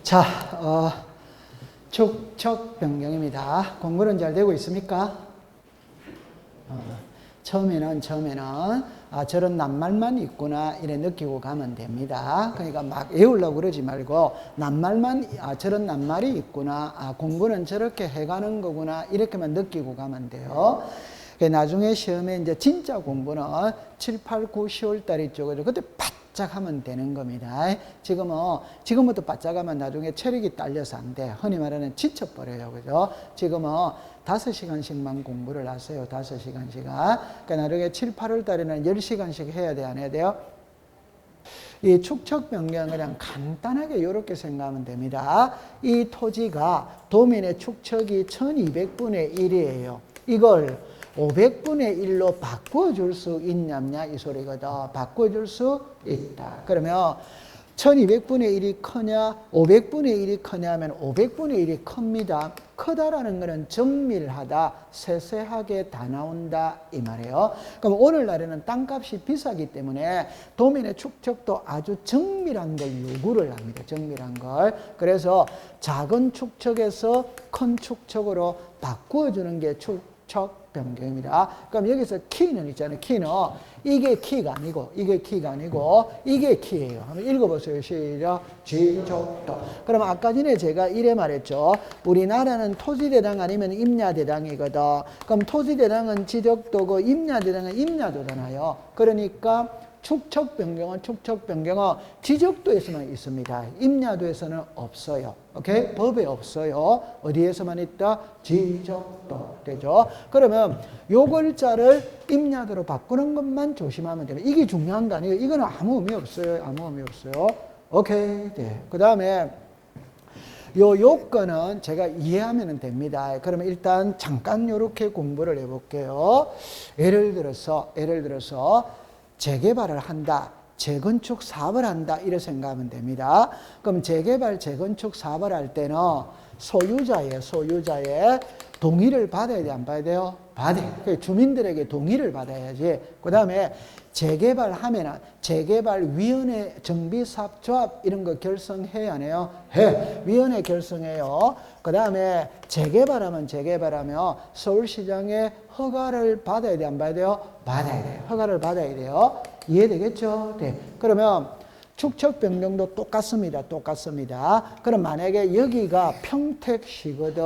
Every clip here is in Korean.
자, 축척 변경입니다. 공부는 잘 되고 있습니까? 처음에는 저런 낱말만 있구나 이래 느끼고 가면 됩니다. 그러니까 막 외우려고 그러지 말고 낱말만 저런 낱말이 있구나, 공부는 저렇게 해가는 거구나 이렇게만 느끼고 가면 돼요. 나중에 시험에 이제 진짜 공부는 7, 8, 9, 10월 달 있죠. 그때 바짝 하면 되는 겁니다. 지금부터 바짝 하면 나중에 체력이 딸려서 안 돼. 흔히 말하는 지쳐버려요. 그죠? 지금은 5시간씩만 공부를 하세요. 5시간씩은. 그러니까 나중에 7, 8월 달에는 10시간씩 해야 돼, 안 해야 돼요? 이 축척 변경은 그냥 간단하게 이렇게 생각하면 됩니다. 이 토지가 도민의 축척이 1200분의 1이에요. 이걸 500분의 1로 바꿔줄 수 있냐 이 소리거든. 바꿔줄 수 있다. 그러면 1200분의 1이 크냐 500분의 1이 크냐 하면 500분의 1이 큽니다. 크다라는 것은 정밀하다, 세세하게 다 나온다 이 말이에요. 그럼 오늘날에는 땅값이 비싸기 때문에 도민의 축척도 아주 정밀한 걸 요구를 합니다. 정밀한 걸. 그래서 작은 축척에서 큰 축척으로 바꾸어주는 게 축척 변경입니다. 그럼 여기서 키는 있잖아요. 키는 이게 키가 아니고 이게 키예요. 한번 읽어보세요. 시작. 지적도. 그럼 아까 전에 제가 이래 말했죠. 우리나라는 토지대당 아니면 임야대당이거든. 그럼 토지대당은 지적도고 임야대당은 임야도잖아요. 그러니까 축척 변경은 지적도에서만 있습니다. 임야도에서는 없어요. 오케이? 법에 없어요. 어디에서만 있다? 지적도. 되죠? 그러면 요 글자를 임야도로 바꾸는 것만 조심하면 됩니다. 이게 중요한 거 아니에요. 이거는 아무 의미 없어요. 아무 의미 없어요. 오케이? 네. 그 다음에 요 요건은 제가 이해하면 됩니다. 그러면 일단 잠깐 요렇게 공부를 해볼게요. 예를 들어서 재개발을 한다, 재건축 사업을 한다 이렇게 생각하면 됩니다. 그럼 재개발, 재건축 사업을 할 때는 소유자의 동의를 받아야 돼, 안 받아야 돼요? 받아요. 주민들에게 동의를 받아야지. 그 다음에 재개발하면은 재개발위원회, 정비사업조합 이런 거 결성해야 안 해요? 해. 위원회 결성해요. 그 다음에 재개발하면 서울시장의 허가를 받아야 돼, 안 받아야 돼요? 받아야 돼요. 허가를 받아야 돼요. 이해되겠죠? 네. 그러면 축척 변경도 똑같습니다. 그럼 만약에 여기가 평택시거든.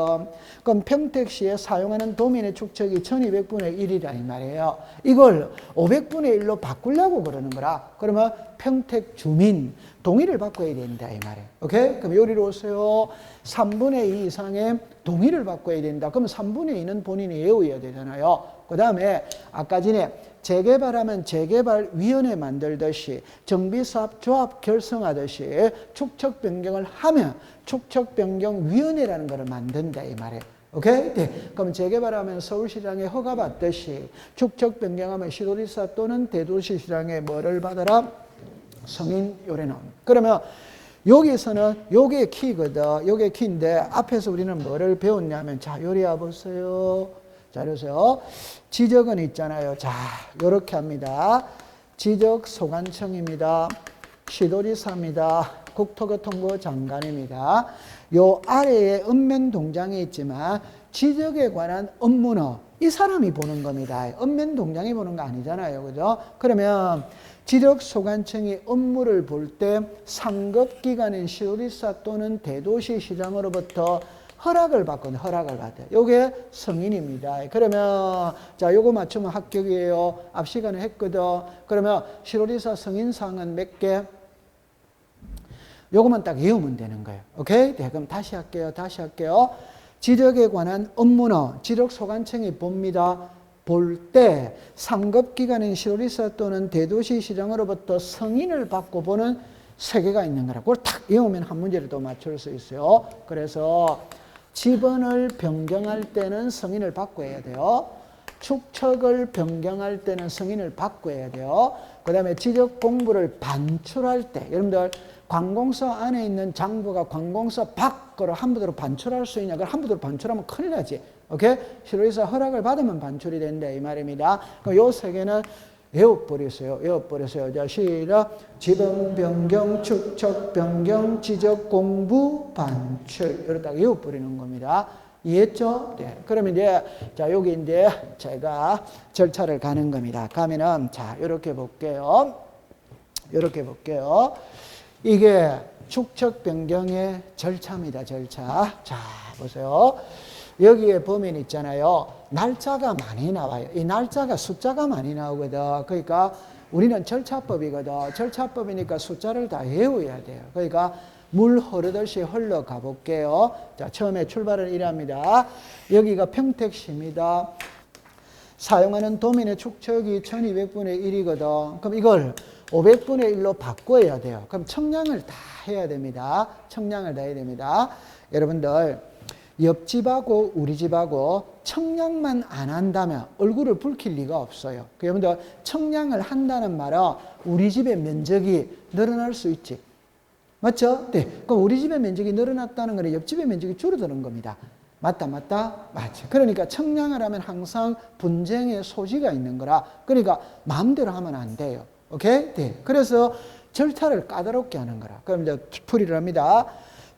그럼 평택시에 사용하는 도민의 축척이 1200분의 1이라 이 말이에요. 이걸 500분의 1로 바꾸려고 그러는 거라. 그러면 평택 주민 동의를 바꿔야 된다 이 말이에요. 오케이? 그럼 여기로 오세요. 3분의 2 이상의 동의를 바꿔야 된다. 그럼 3분의 2는 본인이 외워야 되잖아요. 그 다음에 아까 전에 재개발하면 재개발위원회 만들듯이 정비사업조합 결성하듯이 축척 변경을 하면 축척변경위원회라는 것을 만든다 이 말이에요. 오케이? 네. 그럼 재개발하면 서울시장에 허가받듯이 축척 변경하면 시도지사 또는 대도시시장에 뭐를 받아라? 승인 요래는. 그러면 여기서는 요게 키거든. 요게 키인데 앞에서 우리는 뭐를 배웠냐면 자, 요리 와보세요. 자, 그래서 지적은 있잖아요. 자, 요렇게 합니다. 지적 소관청입니다. 시도지사입니다. 국토교통부 장관입니다. 요 아래에 읍면동장이 있지만 지적에 관한 업무는 이 사람이 보는 겁니다. 읍면동장이 보는 거 아니잖아요. 그죠? 그러면 지적소관청이 업무를 볼 때 상급기관인 시도지사 또는 대도시시장으로부터 허락을 받거든요. 허락을 받아요. 요게 승인입니다. 그러면 자, 요거 맞추면 합격이에요. 앞 시간에 했거든. 그러면 시도지사 승인사항은 몇 개? 요거만 딱 외우면 되는 거예요. 오케이? 네, 그럼 다시 할게요. 지적에 관한 업무는 지적소관청이 봅니다. 볼 때 상급기관인 시도지사 또는 대도시시장으로부터 승인을 받고 보는 세 개가 있는 거라. 그걸 딱 외우면 한 문제를 또 맞출 수 있어요. 그래서 지번을 변경할 때는 승인을 받고 해야 돼요. 축척을 변경할 때는 승인을 받고 해야 돼요. 그 다음에 지적 공부를 반출할 때, 여러분들 관공서 안에 있는 장부가 관공서 밖으로 함부로 반출할 수 있냐? 그걸 함부로 반출하면 큰일 나지. 오케이? 시도지사 허락을 받으면 반출이 된다 이 말입니다. 그럼 요 세 개는 외워버렸어요. 외워버렸어요. 자, 시작. 지번 변경, 축척 변경, 지적 공부, 반출. 이러다가 외워버리는 겁니다. 이해했죠? 네. 그러면 이제, 자, 여기 이제 제가 절차를 가는 겁니다. 가면은, 자, 이렇게 볼게요. 이렇게 볼게요. 이게 축척 변경의 절차입니다. 절차. 자, 보세요. 여기에 보면 있잖아요. 날짜가 많이 나와요. 이 날짜가 숫자가 많이 나오거든. 그러니까 우리는 절차법이거든. 절차법이니까 숫자를 다 외워야 돼요. 그러니까 물 흐르듯이 흘러가 볼게요. 자, 처음에 출발을 이랍니다. 여기가 평택시입니다. 사용하는 도면의 축척이 1200분의 1이거든. 그럼 이걸 500분의 1로 바꿔야 돼요. 그럼 청량을 다 해야 됩니다. 청량을 다 해야 됩니다. 여러분들, 옆집하고 우리 집하고 청량만 안 한다면 얼굴을 붉힐 리가 없어요. 여러분들, 청량을 한다는 말은 우리 집의 면적이 늘어날 수 있지. 맞죠? 네. 그럼 우리 집의 면적이 늘어났다는 건 옆집의 면적이 줄어드는 겁니다. 맞다, 맞다? 맞죠. 그러니까 청량을 하면 항상 분쟁의 소지가 있는 거라. 그러니까 마음대로 하면 안 돼요. 오케이? 네. 그래서 절차를 까다롭게 하는 거라. 그럼 이제 풀이를 합니다.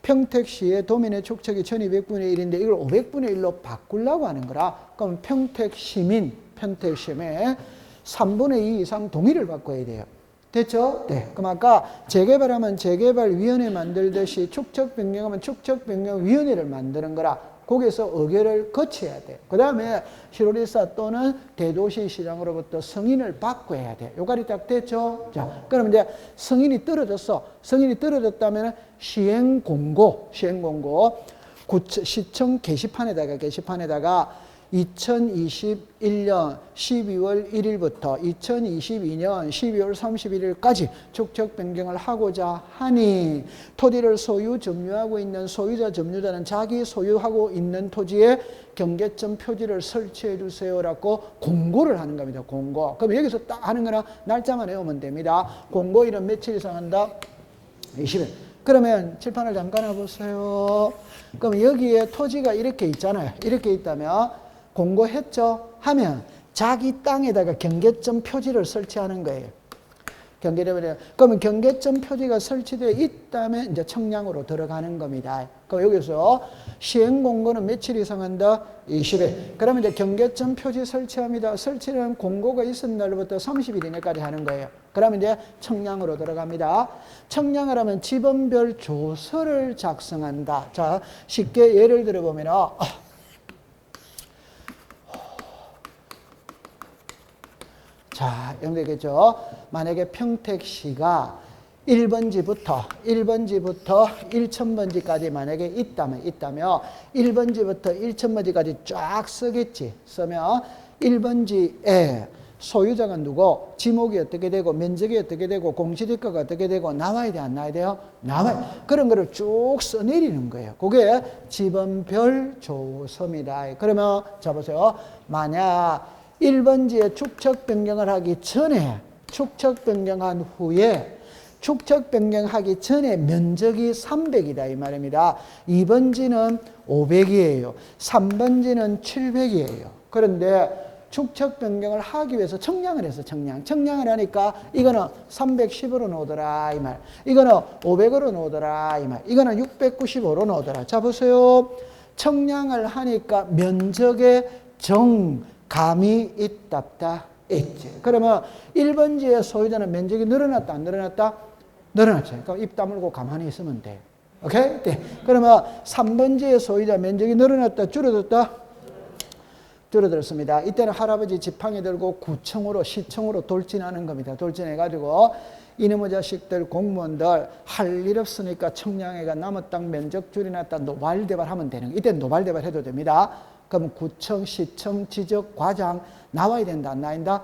평택시의 도면의 축척이 1200분의 1인데 이걸 500분의 1로 바꾸려고 하는 거라. 그럼 평택시민 3분의 2 이상 동의를 바꿔야 돼요. 됐죠? 네. 그럼 아까 재개발하면 재개발위원회 만들듯이 축척 변경하면 축척 변경위원회를 만드는 거라. 거기에서 의결을 거쳐야 돼. 그 다음에 시로리사 또는 대도시시장으로부터 승인을 받고 해야 돼. 요까지 딱 됐죠? 자, 그럼 이제 승인이 떨어졌어. 승인이 떨어졌다면 시행공고, 시청 게시판에다가 2021년 12월 1일부터 2022년 12월 31일까지 축척 변경을 하고자 하니 토지를 소유 점유하고 있는 소유자 점유자는 자기 소유하고 있는 토지에 경계점 표지를 설치해 주세요라고 공고를 하는 겁니다. 공고. 그럼 여기서 딱 하는 거나 날짜만 외우면 됩니다. 공고일은 며칠 이상 한다? 20일. 그러면 칠판을 잠깐 해보세요. 그럼 여기에 토지가 이렇게 있잖아요. 이렇게 있다면 공고했죠? 하면 자기 땅에다가 경계점 표지를 설치하는 거예요. 그러면 경계점 표지가 설치되어 있다면 이제 청량으로 들어가는 겁니다. 그럼 여기서 시행공고는 며칠 이상 한다? 20일. 그러면 이제 경계점 표지 설치합니다. 설치는 공고가 있은 날부터 30일 이내까지 하는 거예요. 그러면 이제 청량으로 들어갑니다. 청량을 하면 지번별 조서를 작성한다. 자, 쉽게 예를 들어보면 자, 연결되겠죠? 만약에 평택시가 1번지부터 1000번지까지 만약에 있다면 1번지부터 1000번지까지 쫙 쓰겠지. 쓰면 1번지에 소유자가 누구, 지목이 어떻게 되고, 면적이 어떻게 되고, 공시지가가 어떻게 되고, 나와야 돼, 안 나와야 돼요? 나와요. 그런 거를 쭉 써내리는 거예요. 그게 지번별 조서입니다. 그러면, 자, 보세요. 만약 1번지에 축척 변경을 하기 전에, 축척 변경한 후에, 축척 변경하기 전에 면적이 300이다 이 말입니다. 2번지는 500이에요. 3번지는 700이에요. 그런데 축척 변경을 하기 위해서 청량을 해서 청량을 하니까 이거는 310으로 놓으더라 이 말. 이거는 500으로 놓으더라 이 말. 이거는 695로 놓으더라. 자, 보세요. 청량을 하니까 면적의 감이 있답다. 있지. 그러면 1번지의 소유자는 면적이 늘어났다, 안 늘어났다? 늘어났죠. 그러니까 입 다물고 가만히 있으면 돼. 오케이? 네. 그러면 3번지의 소유자 면적이 늘어났다, 줄어들었다? 줄어들었습니다. 이때는 할아버지 지팡이 들고 구청으로, 시청으로 돌진하는 겁니다. 돌진해가지고 이놈의 자식들, 공무원들 할 일 없으니까 청량회가 남의 땅 면적 줄여놨다 노발대발하면 되는 거예요. 이때는 노발대발 해도 됩니다. 그럼 구청, 시청, 지적, 과장 나와야 된다, 안 나와야?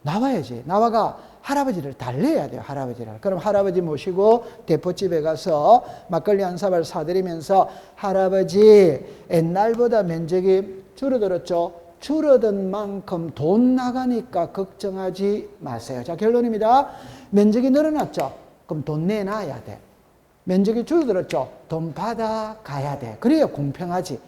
나와야지. 나와가 할아버지를 달래야 돼요, 할아버지를. 그럼 할아버지 모시고 대포집에 가서 막걸리 한 사발 사드리면서 할아버지 옛날보다 면적이 줄어들었죠? 줄어든 만큼 돈 나가니까 걱정하지 마세요. 자, 결론입니다. 면적이 늘어났죠? 그럼 돈 내놔야 돼. 면적이 줄어들었죠? 돈 받아가야 돼. 그래야 공평하지.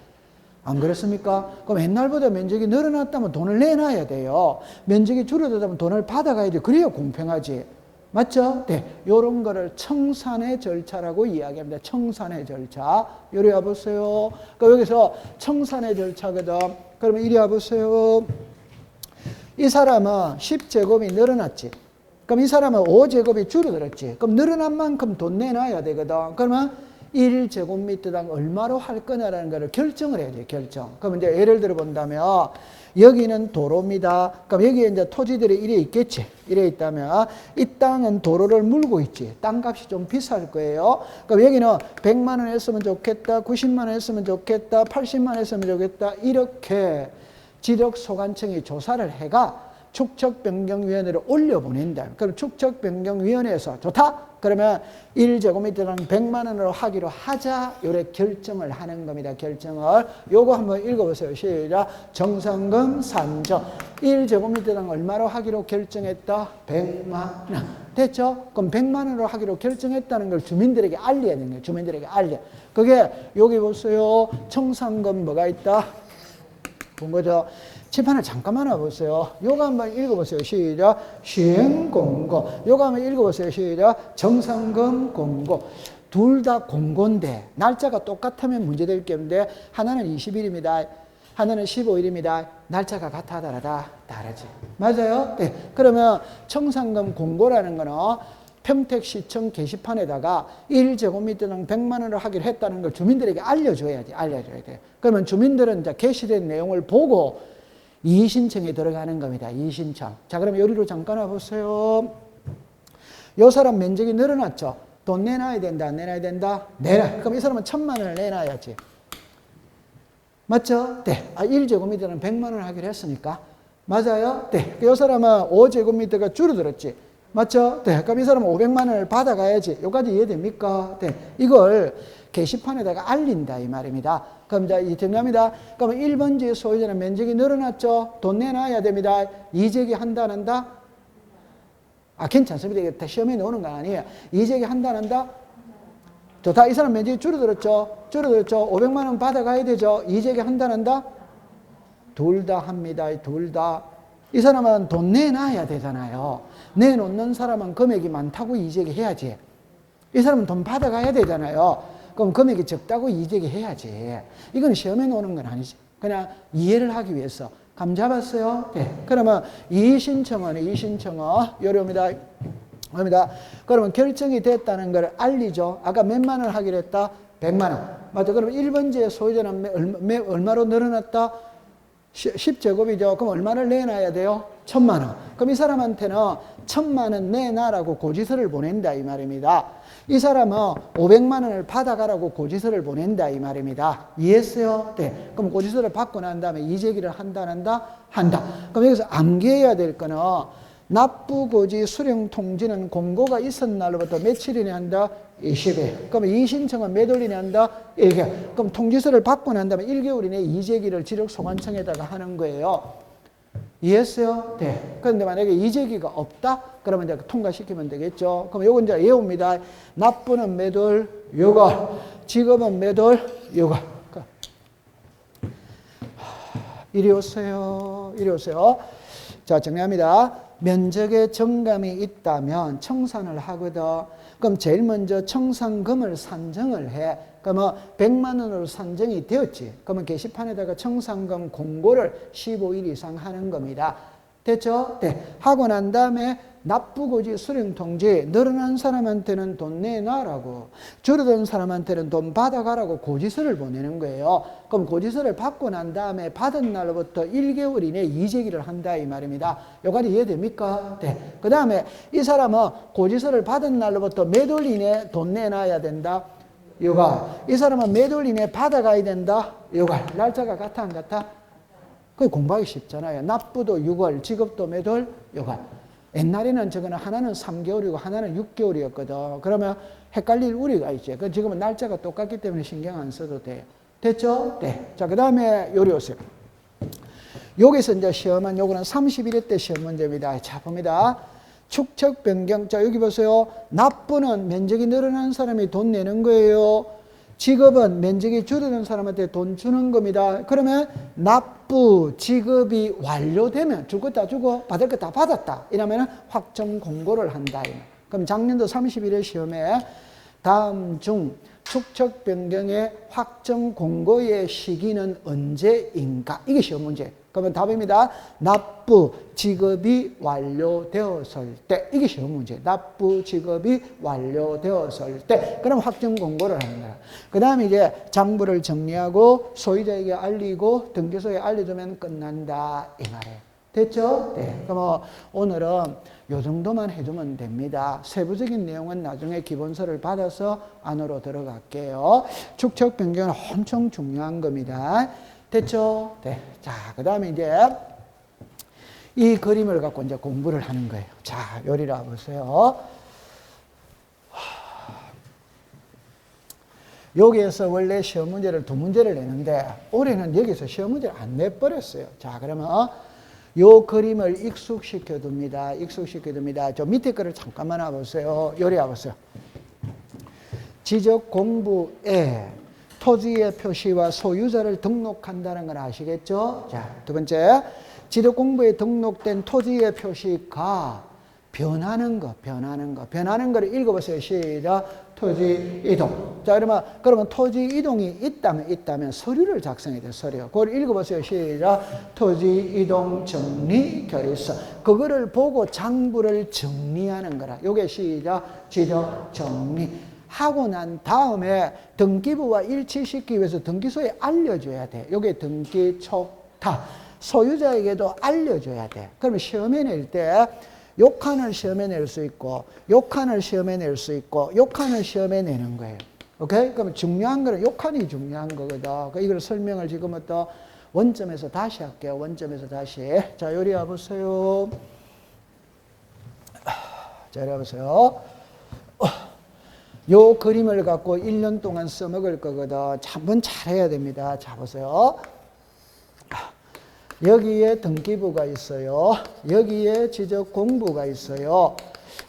안 그렇습니까? 그럼 옛날보다 면적이 늘어났다면 돈을 내놔야 돼요. 면적이 줄어들다면 돈을 받아가야 돼. 그래야 공평하지. 맞죠? 네. 요런 거를 청산의 절차라고 이야기합니다. 청산의 절차. 요리 와보세요. 그러니까 여기서 청산의 절차거든. 그러면 이리 와보세요. 이 사람은 10제곱이 늘어났지. 그럼 이 사람은 5제곱이 줄어들었지. 그럼 늘어난 만큼 돈 내놔야 되거든. 그러면 1제곱미터당 얼마로 할 거냐라는 거를 결정을 해야 돼, 결정. 그럼 이제 예를 들어 본다면, 여기는 도로입니다. 그럼 여기에 이제 토지들이 이래 있겠지. 이래 있다면, 이 땅은 도로를 물고 있지. 땅값이 좀 비쌀 거예요. 그럼 여기는 100만 원 했으면 좋겠다, 90만 원 했으면 좋겠다, 80만 원 했으면 좋겠다. 이렇게 지적소관청이 조사를 해가 축척변경위원회를 올려보낸다. 그럼 축척변경위원회에서 좋다? 그러면 1제곱미터당 100만 원으로 하기로 하자. 요래 결정을 하는 겁니다. 결정을. 요거 한번 읽어보세요. 시작. 정상금 산정. 1제곱미터당 얼마로 하기로 결정했다? 100만 원. 됐죠? 그럼 100만 원으로 하기로 결정했다는 걸 주민들에게 알려야 되는 거예요. 주민들에게 알려. 그게 여기 보세요. 청산금 뭐가 있다? 본 거죠? 칠판을 잠깐만 와보세요. 요거 한번 읽어보세요. 시작. 시행공고. 요거 한번 읽어보세요. 시작. 정상금 공고. 둘 다 공고인데 날짜가 똑같으면 문제될 게 없는데 하나는 20일입니다. 하나는 15일입니다. 날짜가 같아 다르다? 다르지. 맞아요? 네. 그러면 청산금 공고라는 거는 평택시청 게시판에다가 1제곱미터당 100만 원을 하기로 했다는 걸 주민들에게 알려줘야지. 알려줘야 돼. 그러면 주민들은 이제 게시된 내용을 보고 이의신청에 들어가는 겁니다. 이의신청. 자, 그럼 여기로 잠깐 와보세요. 요 사람 면적이 늘어났죠? 돈 내놔야 된다, 안 내놔야 된다? 내놔. 그럼 이 사람은 1000만 원을 내놔야지. 맞죠? 네. 1제곱미터는 100만 원을 하기로 했으니까. 맞아요? 네. 이 사람은 5제곱미터가 줄어들었지. 맞죠? 네. 그럼 이 사람은 500만 원을 받아가야지. 여기까지 이해됩니까? 네. 이걸 게시판에다가 알린다 이 말입니다. 그럼 이제 정리합니다. 그러면 1번지 소유자는 면적이 늘어났죠? 돈 내놔야 됩니다. 이재기 한다 안 한다? 괜찮습니다. 이게 다 시험에 나오는 거 아니에요. 이재기 한다 안 한다? 좋다. 이 사람 면적이 줄어들었죠? 줄어들었죠? 500만 원 받아가야 되죠? 이재기 한다 안 한다? 둘 다 합니다. 둘 다. 이 사람은 돈 내놔야 되잖아요. 내놓는 사람은 금액이 많다고 이재기 해야지. 이 사람은 돈 받아가야 되잖아요. 그럼 금액이 적다고 이재기 해야지. 이건 시험에 나오는 건 아니지. 그냥 이해를 하기 위해서. 감 잡았어요? 네. 그러면 이의신청은 요령입니다. 그러면 결정이 됐다는 걸 알리죠. 아까 몇만 원 하기로 했다? 100만 원. 맞죠? 그러면 1번지의 소유자는 얼마로 늘어났다? 10제곱이죠. 그럼 얼마를 내놔야 돼요? 1000만 원. 그럼 이 사람한테는 1000만 원 내놔라고 고지서를 보낸다 이 말입니다. 이 사람은 500만 원을 받아가라고 고지서를 보낸다 이 말입니다. 이해했어요? 네. 그럼 고지서를 받고 난 다음에 이재기를 한다 안 한다? 한다. 그럼 여기서 암기해야 될 거는 납부고지 수령통지는 공고가 있은 날로부터 며칠이냐 한다? 20일. 그럼 이의신청은 몇 월이냐 한다? 1개월. 그럼 통지서를 받고 난 다음에 1개월 이내에 이재기를 지력소관청에다가 하는 거예요. 이해했어요? 네. 그런데 만약에 이재기가 없다? 그러면 이제 통과시키면 되겠죠. 그럼 요건 이제 예옵니다. 납부는 몇 월? 6월. 지급은 몇 월? 6월. 이리 오세요. 이리 오세요. 자, 정리합니다. 면적에 정감이 있다면 청산을 하거든. 그럼 제일 먼저 청산금을 산정을 해. 그러면 100만 원으로 산정이 되었지. 그러면 게시판에다가 청산금 공고를 15일 이상 하는 겁니다. 됐죠? 네. 하고 난 다음에 납부고지 수령통지 늘어난 사람한테는 돈 내놔라고 줄어든 사람한테는 돈 받아가라고 고지서를 보내는 거예요. 그럼 고지서를 받고 난 다음에 받은 날로부터 1개월 이내에 이재기를 한다 이 말입니다. 여기까지 이해됩니까? 네. 그 다음에 이 사람은 고지서를 받은 날로부터 몇 월 이내에 돈 내놔야 된다? 6월. 이 사람은 몇 월 이내에 받아가야 된다? 6월. 날짜가 같아 안 같아? 그게 공부하기 쉽잖아요. 납부도 6월, 지급도 몇 월? 6월. 옛날에는 저거는 하나는 3개월이고 하나는 6개월이었거든. 그러면 헷갈릴 우리가 있죠. 지금은 날짜가 똑같기 때문에 신경 안 써도 돼요. 됐죠? 네. 자, 그 다음에 요리 오세요. 여기서 이제 시험은 요거는 31회 때 시험 문제입니다. 자, 봅니다. 축척 변경. 자, 여기 보세요. 납부는 면적이 늘어난 사람이 돈 내는 거예요. 지급은 면적이 줄어든 사람한테 돈 주는 겁니다. 그러면 납부 지급이 완료되면 줄 거 다 주고 받을 거 다 받았다. 이러면 확정 공고를 한다. 그럼 작년도 31회 시험에 다음 중 축척 변경의 확정 공고의 시기는 언제인가? 이게 시험 문제. 그러면 답입니다. 납부 지급이 완료되었을 때. 이게 시험 문제. 납부 지급이 완료되었을 때. 그럼 확정 공고를 하는 거야. 그 다음에 이제 장부를 정리하고 소유자에게 알리고 등기소에 알려주면 끝난다. 이 말이에요. 됐죠? 네. 그럼 오늘은 요 정도만 해주면 됩니다. 세부적인 내용은 나중에 기본서를 받아서 안으로 들어갈게요. 축척 변경은 엄청 중요한 겁니다. 됐죠? 네. 자, 그 다음에 이제 이 그림을 갖고 이제 공부를 하는 거예요. 자, 요리라 보세요. 여기에서 원래 시험 문제를 두 문제를 내는데 올해는 여기서 시험 문제를 안 내버렸어요. 자, 그러면 요 그림을 익숙시켜 둡니다. 익숙시켜 둡니다. 저 밑에 거를 잠깐만 와보세요. 요리 와보세요. 지적 공부에 토지의 표시와 소유자를 등록한다는 건 아시겠죠? 자, 두 번째. 지적 공부에 등록된 토지의 표시가 변하는 거. 변하는 거를 읽어보세요. 시작. 토지 이동. 자, 그러면 토지 이동이 있다면 서류를 작성해야 돼요. 서류. 그걸 읽어보세요. 시작. 토지 이동 정리 결의서. 그거를 보고 장부를 정리하는 거라. 요게 시작. 지적 정리. 하고 난 다음에 등기부와 일치시키기 위해서 등기소에 알려줘야 돼. 요게 등기 촉탁. 소유자에게도 알려줘야 돼. 그러면 시험에 낼 때 요 칸을 시험에 낼 수 있고, 요 칸을 시험에 낼 수 있고, 요 칸을 시험에 내는 거예요. 오케이? 그러면 중요한 거는 요 칸이 중요한 거거든. 그러니까 이걸 설명을 지금은 또 원점에서 다시 할게요. 원점에서 다시. 자, 요리 와보세요. 자, 요리 와보세요. 요 그림을 갖고 1년 동안 써먹을 거거든. 한번 잘해야 됩니다. 자, 보세요. 여기에 등기부가 있어요. 여기에 지적 공부가 있어요.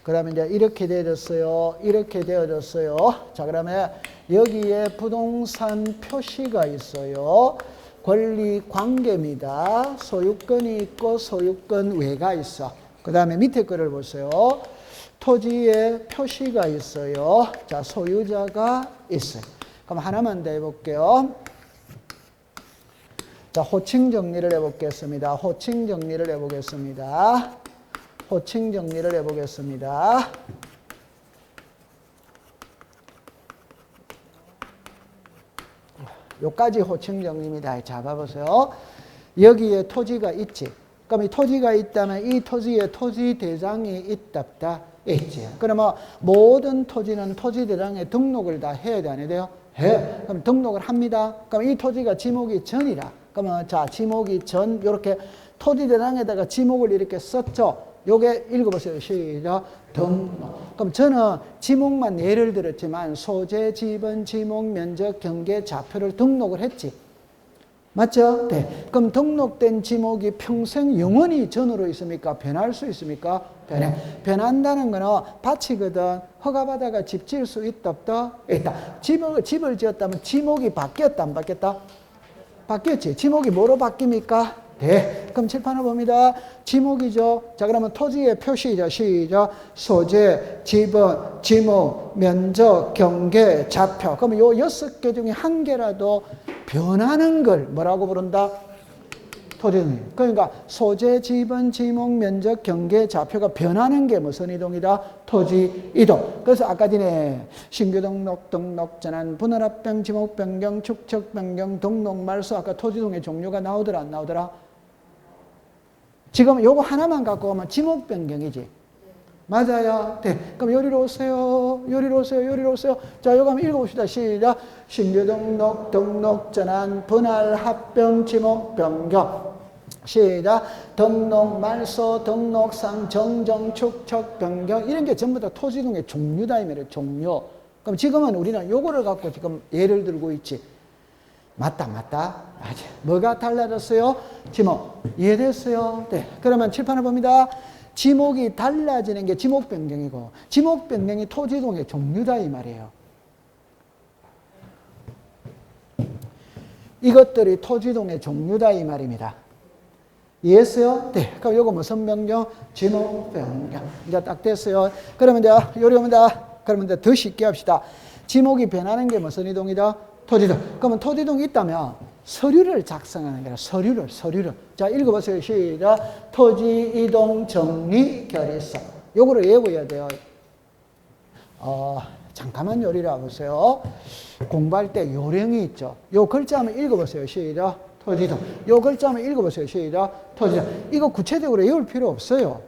그러면 이제 이렇게 되어졌어요. 이렇게 되어졌어요. 자, 그러면 여기에 부동산 표시가 있어요. 권리 관계입니다. 소유권이 있고 소유권 외가 있어. 그 다음에 밑에 거를 보세요. 토지에 표시가 있어요. 자, 소유자가 있어요. 그럼 하나만 더 해볼게요. 자, 호칭 정리를 해보겠습니다. 호칭 정리를 해보겠습니다. 호칭 정리를 해보겠습니다. 요까지 호칭 정리입니다. 잡아보세요. 여기에 토지가 있지. 그럼 이 토지가 있다면 이 토지에 토지 대장이 있답다. 있지. 그러면 모든 토지는 토지 대장에 등록을 다 해야 돼, 안 해야 돼요? 해. 그럼 등록을 합니다. 그럼 이 토지가 지목이 전이라. 그러면 자, 지목이 전, 요렇게 토지 대장에다가 지목을 이렇게 썼죠. 요게 읽어보세요. 시작. 등록. 그럼 저는 지목만 예를 들었지만 소재, 지번, 지목, 면적, 경계, 좌표를 등록을 했지. 맞죠? 네. 그럼 등록된 지목이 평생 영원히 전으로 있습니까? 변할 수 있습니까? 변해. 변한다는 거는 밭이거든. 허가받아가 집 지을 수 있다, 없다? 있다. 집을 지었다면 지목이 바뀌었다, 안 바뀌었다? 바뀌었지. 지목이 뭐로 바뀝니까? 네. 그럼 칠판을 봅니다. 지목이죠. 자, 그러면 토지의 표시죠. 시작. 소재, 지번, 지목, 면적, 경계, 좌표. 그러면 요 6개 중에 한 개라도 변하는 걸 뭐라고 부른다? 토지 이동. 그러니까 소재, 지번, 지목, 면적, 경계, 좌표가 변하는 게 무슨 이동이다? 토지 이동. 그래서 아까 전에 신규 등록, 등록 전환, 분할 합병, 지목 변경, 축척 변경, 등록 말소. 아까 토지 이동의 종류가 나오더라, 안 나오더라? 지금 요거 하나만 갖고 오면 지목 변경이지. 맞아요. 네. 그럼 요리로 오세요. 요리로 오세요. 요리로 오세요. 자, 요거 한번 읽어봅시다. 시작. 신규 등록, 등록 전환, 분할 합병, 지목 변경. 시작. 등록 말소, 등록상, 정정, 축척 변경. 이런 게 전부 다 토지 이동의 종류다 이 말이에요. 종류. 그럼 지금은 우리는 요거를 갖고 지금 예를 들고 있지. 맞다. 맞아. 뭐가 달라졌어요? 지목. 이해됐어요? 네. 그러면 칠판을 봅니다. 지목이 달라지는 게 지목 변경이고, 지목 변경이 토지 이동의 종류다 이 말이에요. 이것들이 토지동의 종류다 이 말입니다. 이해했어요? 네. 그럼 요거 무슨 변경? 지목 변경. 이제 딱 됐어요. 그러면 이제 요리입니다. 그러면 이제 더 쉽게 합시다. 지목이 변하는 게 무슨 이동이다? 토지동. 그러면 토지동이 있다면 서류를 작성하는 거라. 서류를. 자, 읽어보세요. 시작. 토지 이동 정리 결의서. 요거를 외워야 돼요. 잠깐만 요리라 보세요. 공부할 때 요령이 있죠. 요 글자 한번 읽어보세요. 시작. 토지동. 요 글자 한번 읽어보세요. 시작. 토지동. 이거 구체적으로 외울 필요 없어요.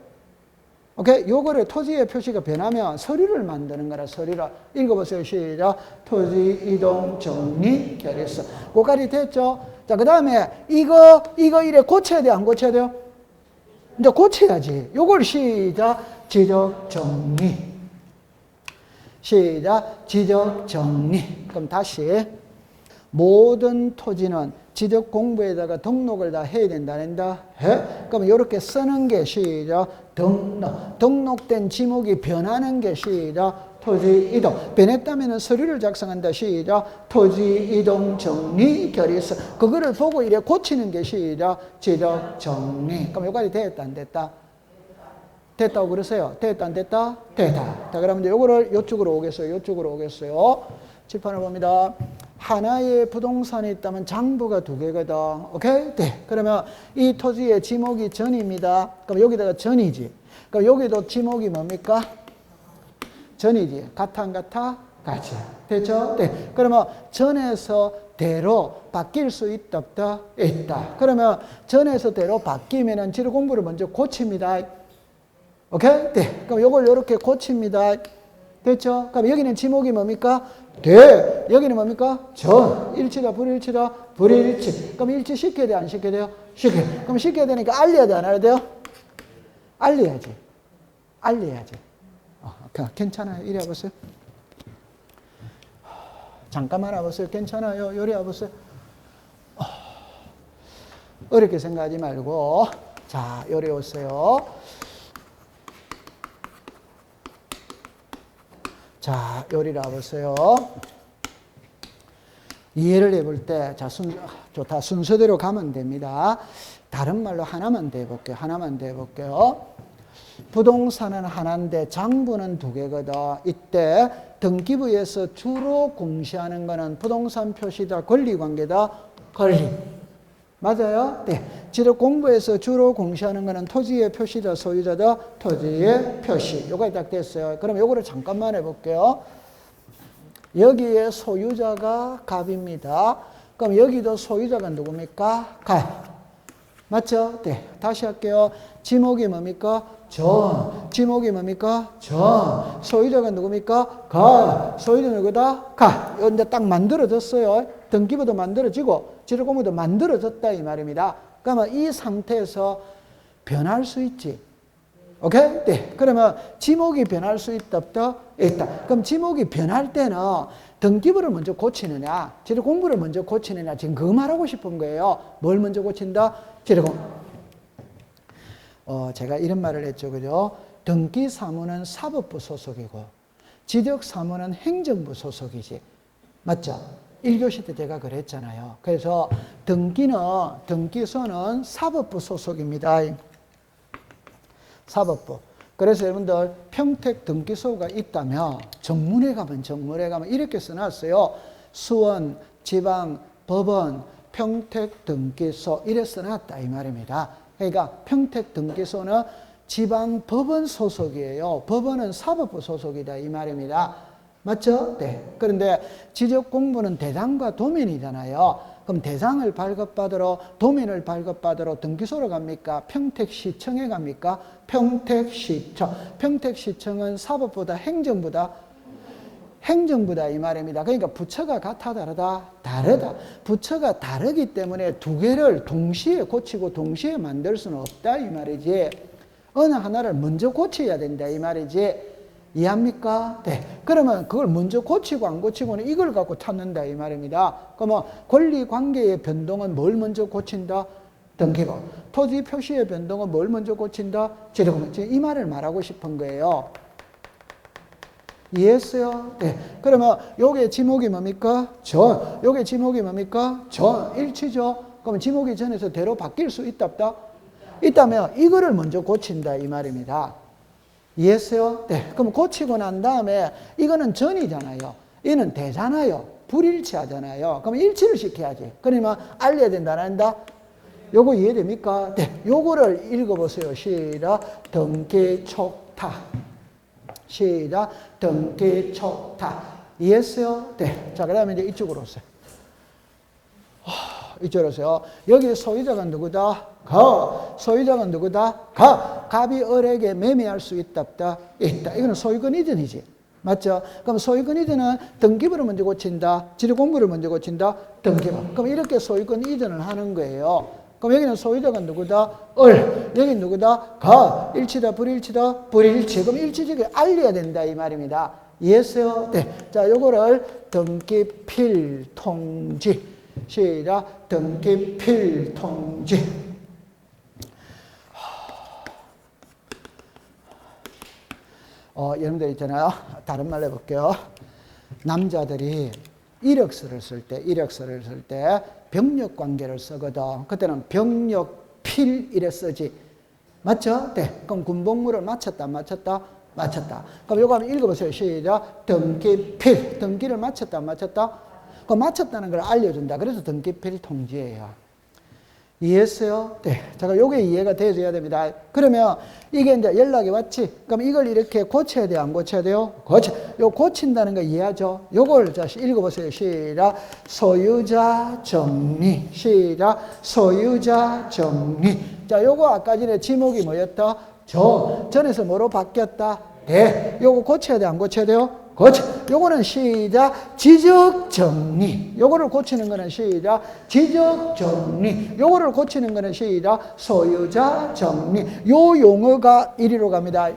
오케이? 요거를 토지의 표시가 변하면 서류를 만드는 거라. 서류를. 읽어보세요. 시작. 토지 이동 정리 결의서. 그거까지 됐죠? 자, 그 다음에 이거 이래 고쳐야 돼? 안 고쳐야 돼요? 이제 고쳐야지. 요걸 시작. 지적 정리. 시작. 지적 정리. 그럼 다시. 모든 토지는 지적 공부에다가 등록을 다 해야 된다, 안 된다? 해? 그럼 이렇게 쓰는 게 시작. 등록. 등록된 지목이 변하는 게 시작. 토지 이동. 변했다면 서류를 작성한다. 시작. 토지 이동 정리 결의서. 그거를 보고 이래 고치는 게 시작. 지적 정리. 그럼 여기까지 됐다, 안 됐다? 됐다고 그러세요? 됐다, 안 됐다? 됐다. 자, 그러면 이제 요거를 요쪽으로 오겠어요. 칠판을 봅니다. 하나의 부동산이 있다면 장부가 2개거든. 오케이? 네. 그러면 이 토지의 지목이 전입니다. 그럼 여기다가 전이지. 그럼 여기도 지목이 뭡니까? 전이지. 같아, 안 같아? 같이. 됐죠? 네. 그러면 전에서 대로 바뀔 수 있다, 없다? 있다. 그러면 전에서 대로 바뀌면은 지를 공부를 먼저 고칩니다. 오케이? 네. 그럼 요걸 이렇게 고칩니다. 됐죠? 그럼 여기는 지목이 뭡니까? 대. 여기는 뭡니까? 전. 일치다, 불일치다? 불일치. 그럼 일치 시켜야 돼, 안 시켜야 돼요? 시켜야 돼. 그럼 시켜야 되니까 알려야 돼, 안 알려야 돼요? 알려야지. 괜찮아요. 이래 와보세요. 잠깐만 와보세요. 괜찮아요. 요리 와보세요. 어렵게 생각하지 말고. 자, 요리 오세요. 자, 요리를 와보세요. 이해를 해볼 때, 자, 좋다. 순서대로 가면 됩니다. 다른 말로 하나만 더 해볼게요. 부동산은 하나인데 장부는 2개거든. 이때 등기부에서 주로 공시하는 거는 부동산 표시다, 권리관계다, 권리. 맞아요? 네. 지적 공부에서 주로 공시하는 거는 토지의 표시다, 소유자다, 토지의 표시. 요거에 딱 됐어요. 그럼 요거를 잠깐만 해볼게요. 여기에 소유자가 갑입니다. 그럼 여기도 소유자가 누굽니까? 갑. 맞죠? 네. 다시 할게요. 지목이 뭡니까? 전. 지목이 뭡니까? 전. 소유자가 누굽니까? 갑. 소유자 누구다? 갑. 이제 딱 만들어졌어요. 등기부도 만들어지고 지적공부도 만들어졌다 이 말입니다. 그러면 이 상태에서 변할 수 있지. 오케이? 네. 그러면 지목이 변할 수 있다, 없다? 있다. 그럼 지목이 변할 때는 등기부를 먼저 고치느냐, 지적공부를 먼저 고치느냐, 지금 그 말하고 싶은 거예요. 뭘 먼저 고친다? 지적공부. 제가 이런 말을 했죠. 그죠? 등기사무는 사법부 소속이고, 지적사무는 행정부 소속이지. 맞죠? 1교시 때 제가 그랬잖아요. 그래서 등기소는 사법부 소속입니다. 사법부. 그래서 여러분들 평택 등기소가 있다면 정문에 가면 이렇게 써놨어요. 수원, 지방, 법원, 평택 등기소 이래 써놨다 이 말입니다. 그러니까 평택 등기소는 지방 법원 소속이에요. 법원은 사법부 소속이다 이 말입니다. 맞죠? 네. 그런데 지적 공부는 대상과 도면이잖아요. 그럼 대상을 발급받으러, 도면을 발급받으러 등기소로 갑니까? 평택시청에 갑니까? 평택시청. 평택시청은 사법보다 행정보다 이 말입니다. 그러니까 부처가 같아, 다르다? 다르다. 부처가 다르기 때문에 2개를 동시에 고치고 동시에 만들 수는 없다 이 말이지. 어느 하나를 먼저 고쳐야 된다 이 말이지. 이해합니까? 네. 그러면 그걸 먼저 고치고 안 고치고는 이걸 갖고 찾는다 이 말입니다. 그러면 권리관계의 변동은 뭘 먼저 고친다? 등기부. 토지 표시의 변동은 뭘 먼저 고친다? 지적공부. 이 말을 말하고 싶은 거예요. 이해했어요? 네. 그러면 요게 지목이 뭡니까? 전. 요게 지목이 뭡니까? 전. 일치죠? 그러면 지목이 전에서 대로 바뀔 수 있다, 없다? 있다면 이거를 먼저 고친다 이 말입니다. 이해했어요? 네. 그럼 고치고 난 다음에 이거는 전이잖아요. 이는 대잖아요. 불일치하잖아요. 그럼 일치를 시켜야지. 그러면 알려야 된다, 안 한다? 요거 이해됩니까? 네. 요거를 읽어보세요. 시작. 등기촉탁. 시작. 등기촉탁. 이해했어요? 네. 자, 그 다음에 이제 이쪽으로 오세요. 이쪽으로 오세요. 여기 소유자가 누구다? 가. 소유자가 누구다? 가. 갑이 을에게 매매할 수 있다, 없다? 있다. 이거는 소유권 이전이지. 맞죠? 그럼 소유권 이전은 등기부를 먼저 고친다. 지리공부를 먼저 고친다. 등기부. 그럼 이렇게 소유권 이전을 하는 거예요. 그럼 여기는 소유자가 누구다? 을. 여기 누구다? 가. 일치다, 불일치다? 불일치. 그럼 일치적이 알려야 된다 이 말입니다. 이해했어요? 네. 자, 요거를 등기필통지. 시작. 등기필통지. 여러분들 있잖아요. 다른 말로 해볼게요. 남자들이 이력서를 쓸 때 병력 관계를 쓰거든. 그때는 병력필 이래 쓰지. 맞죠? 네. 그럼 군복무를 마쳤다, 안 마쳤다? 마쳤다. 그럼 요거 한번 읽어보세요. 시작. 등기필. 등기를 마쳤다, 안 마쳤다? 그 마쳤다는 걸 알려준다. 그래서 등기필 통지예요. 이해했어요? 네. 잠깐 요게 이해가 돼줘야 됩니다. 그러면 이게 이제 연락이 왔지? 그럼 이걸 이렇게 고쳐야 돼요? 안 고쳐야 돼요? 요 고친다는 거 이해하죠? 요걸 자, 읽어보세요. 시작. 소유자 정리. 시작. 소유자 정리. 자, 요거 아까 전에 지목이 뭐였다? 전에서 뭐로 바뀌었다? 대. 요거 고쳐야 돼? 안 고쳐야 돼요? 요거는 시작. 지적정리. 요거를 고치는 거는 시작. 지적정리. 요거를 고치는 거는 시작. 소유자 정리. 요 용어가 이리로 갑니다.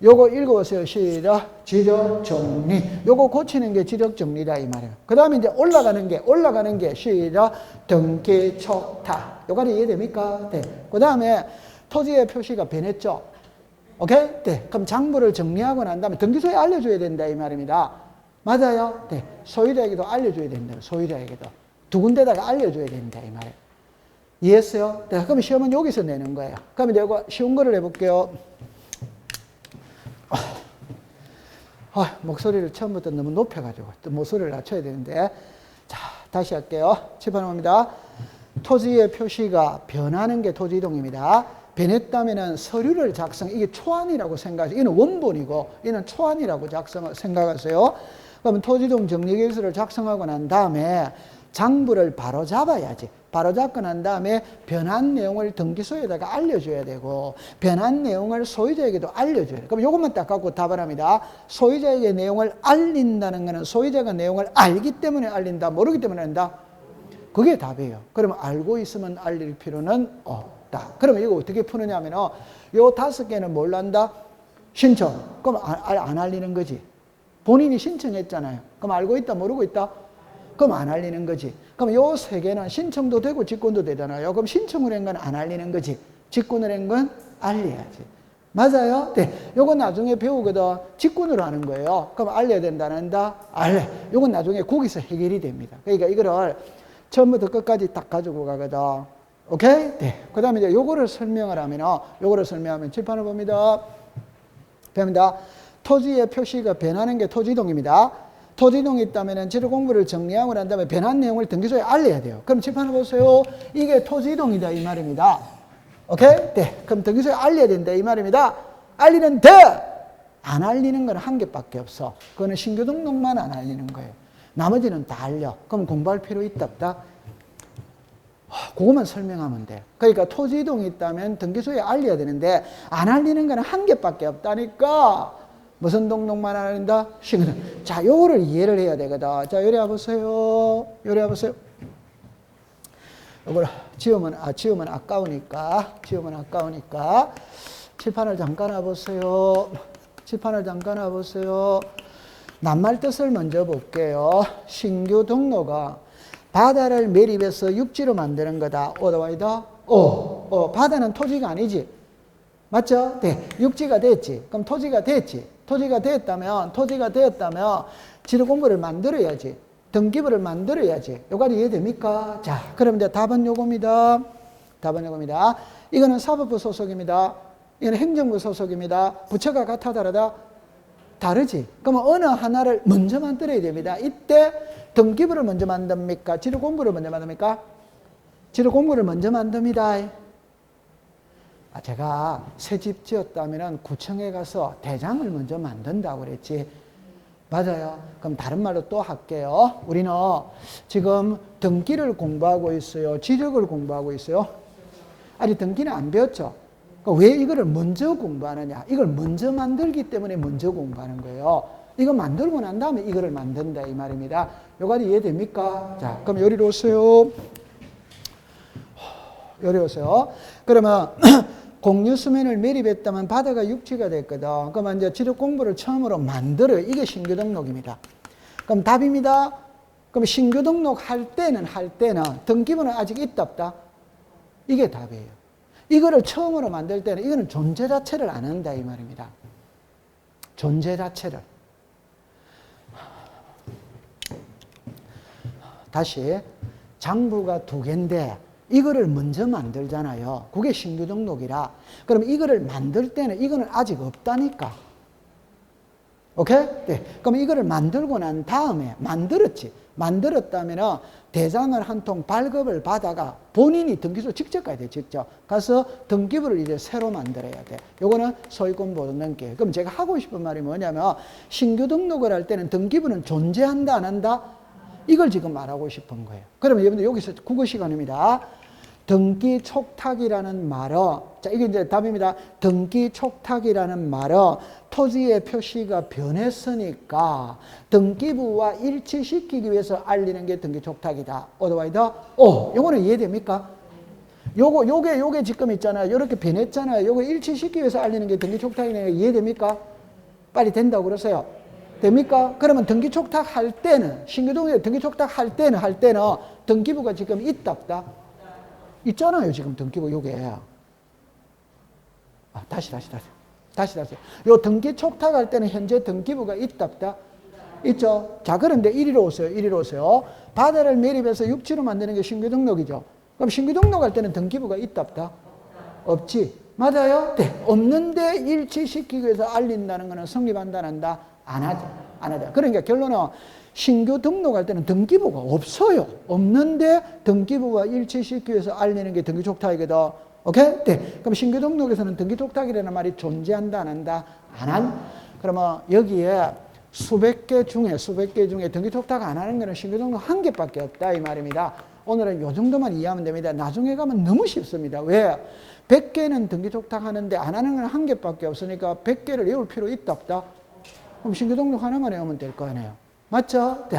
요거 읽어보세요. 시작. 지적정리. 요거 고치는 게 지적정리다 이 말이에요. 그 다음에 이제 올라가는 게 시작. 등기촉탁. 요까지 이해됩니까? 네. 그 다음에 토지의 표시가 변했죠. 오케이? 네. 그럼 장부를 정리하고 난 다음에 등기소에 알려줘야 된다 이 말입니다. 맞아요? 네. 소유자에게도 알려줘야 된다. 소유자에게도. 두 군데다가 알려줘야 된다 이 말이에요. 이해했어요? 네. 그럼 시험은 여기서 내는 거예요. 그럼 이제 이거 쉬운 거를 해볼게요. 목소리를 처음부터 너무 높여가지고 또 목소리를 낮춰야 되는데. 자, 다시 할게요. 칠판 옵니다. 토지의 표시가 변하는 게 토지 이동입니다. 변했다면은 서류를 이게 초안이라고 생각하세요. 이는 원본이고, 이는 초안이라고 생각하세요. 그러면 토지동 정리계획서를 작성하고 난 다음에 장부를 바로 잡아야지. 바로 잡고 난 다음에 변한 내용을 등기소에다가 알려줘야 되고, 변한 내용을 소유자에게도 알려줘야 돼요. 그럼 이것만 딱 갖고 답을 합니다. 소유자에게 내용을 알린다는 것은 소유자가 내용을 알기 때문에 알린다, 모르기 때문에 알린다? 그게 답이에요. 그러면 알고 있으면 알릴 필요는 없다. 그러면 이거 어떻게 푸느냐면 요 5개는 뭘 한다? 신청. 그럼 안 알리는 거지. 본인이 신청했잖아요. 그럼 알고 있다, 모르고 있다? 그럼 안 알리는 거지. 그럼 요 3개는 신청도 되고 직권도 되잖아요. 그럼 신청을 한 건 안 알리는 거지. 직권을 한 건 알려야지. 맞아요? 네. 요건 나중에 배우거든. 직권으로 하는 거예요. 그럼 알려야 된다, 안 한다? 알려. 요건 나중에 거기서 해결이 됩니다. 그러니까 이거를 처음부터 끝까지 딱 가지고 가거든. 오케이? 네. 그 다음에 이제 요거를 설명을 하면 칠판을 봅니다. 토지의 표시가 변하는 게 토지동입니다. 토지동이 있다면 지리공부를 정리하고 난 다음에 변한 내용을 등기소에 알려야 돼요. 그럼 칠판을 보세요. 이게 토지동이다 이 말입니다. 오케이? 네. 그럼 등기소에 알려야 된다 이 말입니다. 알리는데 안 알리는 건 한 개밖에 없어. 그거는 신규 등록만 안 알리는 거예요. 나머지는 다 알려. 그럼 공부할 필요 있다 없다? 그것만 설명하면 돼. 그러니까 토지 이동이 있다면 등기소에 알려야 되는데 안 알리는 건 한 개밖에 없다니까. 무슨 등록만 안 알린다? 신규. 자, 요거를 이해를 해야 되거든. 자, 요리 와보세요. 요걸 지우면 아까우니까. 칠판을 잠깐 와보세요. 낱말 뜻을 먼저 볼게요. 신규 등록은 바다를 매립해서 육지로 만드는 거다. 오다와이다? 바다는 토지가 아니지. 맞죠? 네. 육지가 됐지. 그럼 토지가 됐지. 토지가 되었다면 지력 공부를 만들어야지. 등기부를 만들어야지. 요까지 이해됩니까? 자, 그럼 이제 답은 요겁니다. 이거는 사법부 소속입니다. 이거는 행정부 소속입니다. 부처가 같아 다르다? 다르지. 그러면 어느 하나를 먼저 만들어야 됩니다. 이때 등기부를 먼저 만듭니까? 지력 공부를 먼저 만듭니까? 지력 공부를 먼저 만듭니다. 제가 새 집 지었다면 구청에 가서 대장을 먼저 만든다고 그랬지. 맞아요. 그럼 다른 말로 또 할게요. 우리는 지금 등기를 공부하고 있어요. 지력을 공부하고 있어요. 아직 등기는 안 배웠죠. 왜 이거를 먼저 공부하느냐? 이걸 먼저 만들기 때문에 먼저 공부하는 거예요. 이거 만들고 난 다음에 이거를 만든다 이 말입니다. 요까지 이해됩니까? 자, 그럼 요리로 오세요. 그러면 공유수면을 매립했다면 바다가 육지가 됐거든. 그러면 이제 지력 공부를 처음으로 만들어요. 이게 신규 등록입니다. 그럼 답입니다. 그럼 신규 등록할 때는 등기부는 아직 있다 없다? 이게 답이에요. 이거를 처음으로 만들 때는 이거는 존재 자체를 안 한다 이 말입니다. 존재 자체를. 다시 장부가 2개인데 이거를 먼저 만들잖아요. 그게 신규 등록이라. 그럼 이거를 만들 때는 이거는 아직 없다니까. 오케이? 네. 그럼 이거를 만들고 난 다음에 만들었다면 대장을 한 통 발급을 받아가 본인이 등기소 직접 가야 돼. 직접 가서 등기부를 이제 새로 만들어야 돼. 요거는 소유권 보존 등기. 그럼 제가 하고 싶은 말이 뭐냐면 신규 등록을 할 때는 등기부는 존재한다 안 한다? 이걸 지금 말하고 싶은 거예요. 그러면 여러분들 여기서 국어 시간입니다. 등기 촉탁이라는 말은, 자, 이게 이제 답입니다. 등기 촉탁이라는 말은 토지의 표시가 변했으니까 등기부와 일치시키기 위해서 알리는 게 등기 촉탁이다. 어드바이더? 요거는 이해됩니까? 요게 지금 있잖아요. 요렇게 변했잖아요. 요거 일치시키기 위해서 알리는 게 등기 촉탁이네요. 이해됩니까? 빨리 된다고 그러세요. 됩니까? 그러면 등기 촉탁 할 때는, 신규동에 등기 촉탁 할 때는 등기부가 지금 있다 없다? 있잖아요, 지금 등기부 요게. 다시. 요 등기 촉탁할 때는 현재 등기부가 있다 없다? 있죠. 자, 그런데 이리로 오세요. 바다를 매립해서 육지로 만드는 게 신규 등록이죠. 그럼 신규 등록할 때는 등기부가 있다 없다? 없지. 맞아요? 네. 없는데 일치시키기 위해서 알린다는 거는 성립한다 안 한다? 안 하죠. 그러니까 결론은 신규 등록할 때는 등기부가 없어요. 없는데 등기부와 일치시키기 위해서 알리는 게 등기 촉탁이거든. 오케이? 네. 그럼 신규 등록에서는 등기 촉탁이라는 말이 존재한다 안 한다? 안 한? 그러면 여기에 수백 개 중에 등기 촉탁 안 하는 거는 신규 등록 1개밖에 없다 이 말입니다. 오늘은 요 정도만 이해하면 됩니다. 나중에 가면 너무 쉽습니다. 왜? 100개는 등기 촉탁 하는데 안 하는 건 1개밖에 없으니까 100개를 외울 필요 있다 없다? 그럼 신규 등록 하나만 외우면 될 거 아니에요. 맞죠? 네.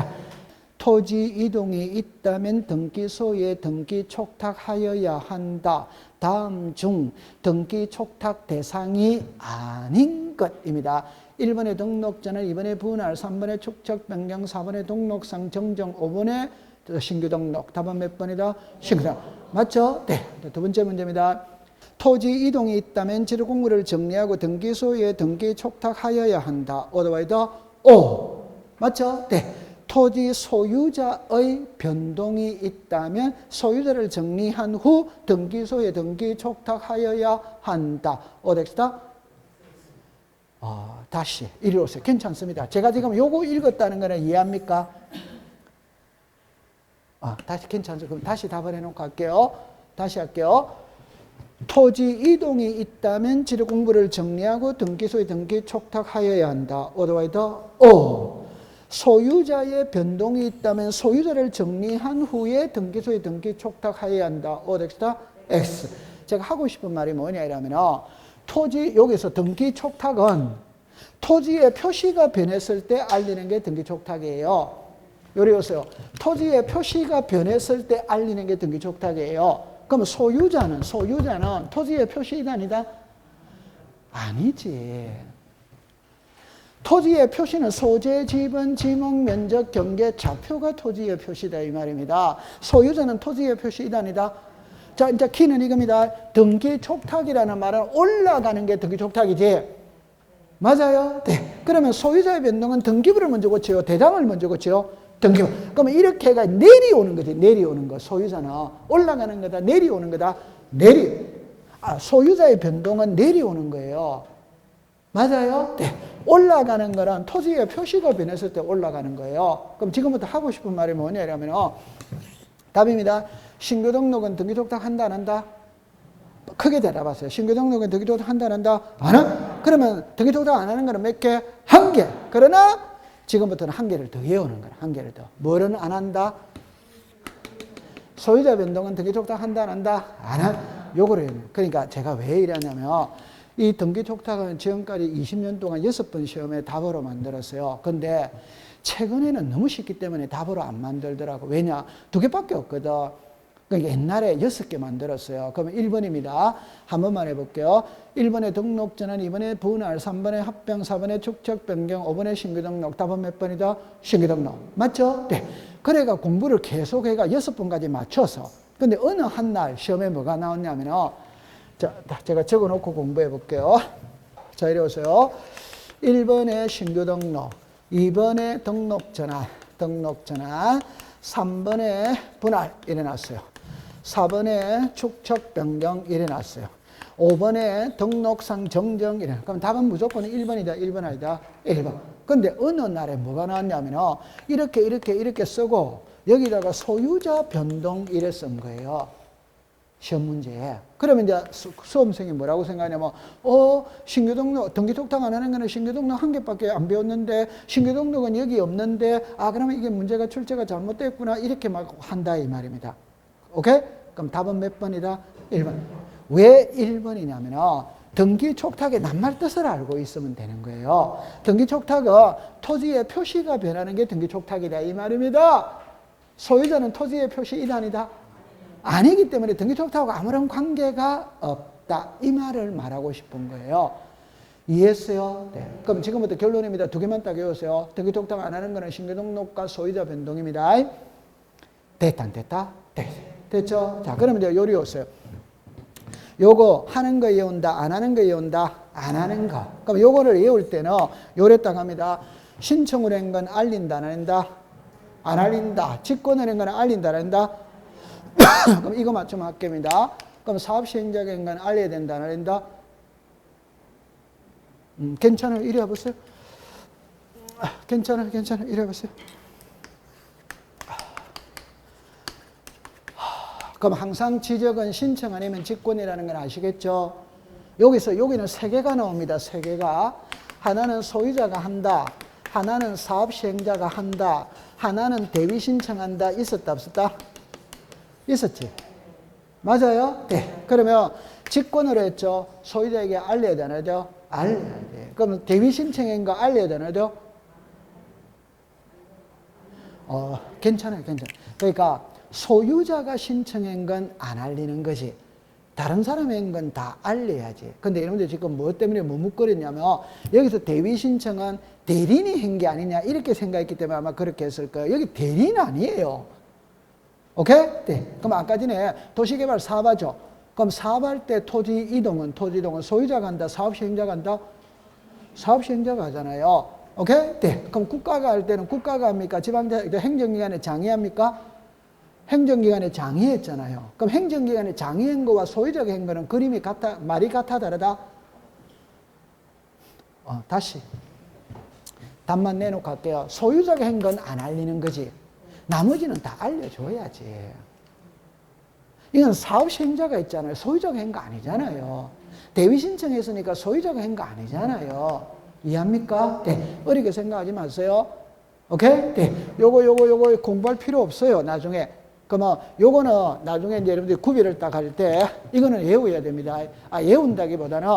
토지 이동이 있다면 등기소에 등기 촉탁하여야 한다. 다음 중 등기 촉탁 대상이 아닌 것입니다. 1번에 등록전을, 2번에 분할, 3번에 축적 변경, 4번에 등록상 정정, 5번에 신규 등록. 답은 몇 번이다? 신규 등록. 맞죠? 네. 두 번째 문제입니다. 토지 이동이 있다면 지력 공무를 정리하고 등기소에 등기 촉탁하여야 한다. 어드바이더 O. 맞죠? 네. 토지 소유자의 변동이 있다면 소유자를 정리한 후 등기소에 등기 촉탁하여야 한다. 어덱스다? 다시 이리 오세요. 괜찮습니다. 제가 지금 요거 읽었다는 거는 이해합니까? 다시 괜찮죠. 그럼 다시 답을 해놓고 할게요. 다시 할게요. 토지 이동이 있다면 지력 공부를 정리하고 등기소에 등기 촉탁하여야 한다. 어드바이더 O. 소유자의 변동이 있다면 소유자를 정리한 후에 등기소에 등기 촉탁하여야 한다. 어덱스다? X. 제가 하고 싶은 말이 뭐냐 이러면 토지 여기서 등기 촉탁은 토지의 표시가 변했을 때 알리는 게 등기 촉탁이에요. 요리 오세요. 토지의 표시가 변했을 때 알리는 게 등기 촉탁이에요. 그럼 소유자는 토지의 표시이다 아니다? 아니지. 토지의 표시는 소재, 지분, 지목, 면적, 경계, 좌표가 토지의 표시다 이 말입니다. 소유자는 토지의 표시이다 아니다? 자, 이제 키는 이겁니다. 등기 촉탁이라는 말은 올라가는 게 등기 촉탁이지. 맞아요? 네. 그러면 소유자의 변동은 등기부를 먼저 고쳐요? 대장을 먼저 고쳐요? 등기부. 그러면 이렇게가 내려오는 거지. 내려오는 거. 소유자는 올라가는 거다. 내려오는 거다. 소유자의 변동은 내려오는 거예요. 맞아요? 네. 올라가는 거는 토지의 표시가 변했을 때 올라가는 거예요. 그럼 지금부터 하고 싶은 말이 뭐냐면 답입니다. 신규 등록은 등기 촉탁 한다 안 한다? 크게 대답하세요. 신규 등록은 등기 촉탁 한다 안 한다? 안 한다? 그러면 등기 촉탁 안 하는 거는 몇 개? 한 개. 그러나 지금부터는 한 개를 더 외우는 거야. 한 개를 더. 뭐는 안 한다? 소유자 변동은 등기 촉탁 한다 안 한다? 안 한다. 요거를 그러니까 제가 왜 이러냐면 이 등기 촉탁은 지금까지 20년 동안 6번 시험에 답으로 만들었어요. 근데 최근에는 너무 쉽기 때문에 답으로 안 만들더라고. 왜냐? 2개밖에 없거든. 그러니까 옛날에 6개 만들었어요. 그러면 1번입니다. 한 번만 해볼게요. 1번에 등록 전환, 2번에 분할, 3번에 합병, 4번에 축적 변경, 5번에 신규 등록. 답은 몇 번이다? 신규 등록. 맞죠? 네. 그래가 공부를 계속해가 6번까지 맞춰서. 근데 어느 한 날 시험에 뭐가 나왔냐면 자, 제가 적어놓고 공부해 볼게요. 자, 이리 오세요. 1번에 신규 등록, 2번에 등록 전환, 3번에 분할 일어났어요. 4번에 축척 변경 일어났어요. 5번에 등록상 정정 일어났어요. 그럼 답은 무조건 1번이다, 1번 아니다, 1번. 근데 어느 날에 뭐가 나왔냐면 이렇게 쓰고 여기다가 소유자 변동 이래 쓴 거예요. 시험 문제에. 그러면 이제 수험생이 뭐라고 생각하냐면, 신규 등록, 등기 촉탁 안 하는 거는 신규 등록 한 개밖에 안 배웠는데, 신규 등록은 여기 없는데, 그러면 이게 문제가 출제가 잘못됐구나. 이렇게 막 한다, 이 말입니다. 오케이? 그럼 답은 몇 번이다? 1번. 왜 1번이냐면, 등기 촉탁의 낱말 뜻을 알고 있으면 되는 거예요. 등기 촉탁은 토지의 표시가 변하는 게 등기 촉탁이다, 이 말입니다. 소유자는 토지의 표시 일환이다. 아니기 때문에 등기 촉탁하고 아무런 관계가 없다. 이 말을 말하고 싶은 거예요. 이해했어요? 네. 그럼 지금부터 결론입니다. 2개만 딱 외우세요. 등기 촉탁 안 하는 거는 신규 등록과 소유자 변동입니다. 됐다, 안 됐다? 됐죠? 자, 그러면 이제 요리 오세요. 요거 하는 거 외운다, 안 하는 거 외운다, 안 하는 거. 그럼 요거를 외울 때는 요랬다 합니다. 신청을 한 건 알린다, 안 알린다? 안 알린다. 직권을 한 건 알린다, 안 알린다? 그럼 이거 맞추면 합격입니다. 그럼 사업시행자가 한 건 알려야 된다, 안 알린다? 괜찮아요. 이리 와보세요. 괜찮아요. 이리 와보세요. 그럼 항상 지적은 신청 아니면 직권이라는 건 아시겠죠? 여기는 3개가 나옵니다. 3개가. 하나는 소유자가 한다. 하나는 사업시행자가 한다. 하나는 대위 신청한다. 있었다, 없었다? 있었지? 맞아요? 네. 그러면 직권으로 했죠. 소유자에게 알려야 되나요? 알려야 돼. 그럼 대위 신청인 거 알려야 되나요? 괜찮아요. 그러니까 소유자가 신청한 건 안 알리는 거지. 다른 사람이 한 건 다 알려야지. 근데 여러분들 지금 뭐 때문에 머뭇거렸냐면 여기서 대위 신청은 대리인이 한 게 아니냐 이렇게 생각했기 때문에 아마 그렇게 했을 거예요. 여기 대리인 아니에요. 오케이? 네. 그럼 아까 전에 도시개발 사업하죠. 그럼 사업할 때 토지 이동은 소유자가 한다, 사업시행자가 한다? 사업시행자가 하잖아요. 오케이? 네. 그럼 국가가 할 때는 국가가 합니까? 행정기관에 장의합니까? 행정기관에 장의했잖아요. 그럼 행정기관에 장의한 거와 소유자가 한 거는 그림이 같아, 말이 같아, 다르다? 다시. 답만 내놓고 할게요. 소유자가 한 건 안 알리는 거지. 나머지는 다 알려줘야지. 이건 사업시행자가 있잖아요. 소유자가 한 거 아니잖아요. 대위 신청했으니까 소유자가 한 거 아니잖아요. 이해합니까? 네. 어렵게 생각하지 마세요. 오케이? 네. 요거 공부할 필요 없어요. 나중에. 그러면 요거는 나중에 이제 여러분들이 구별을 딱 할 때 이거는 외워야 됩니다. 외운다기보다는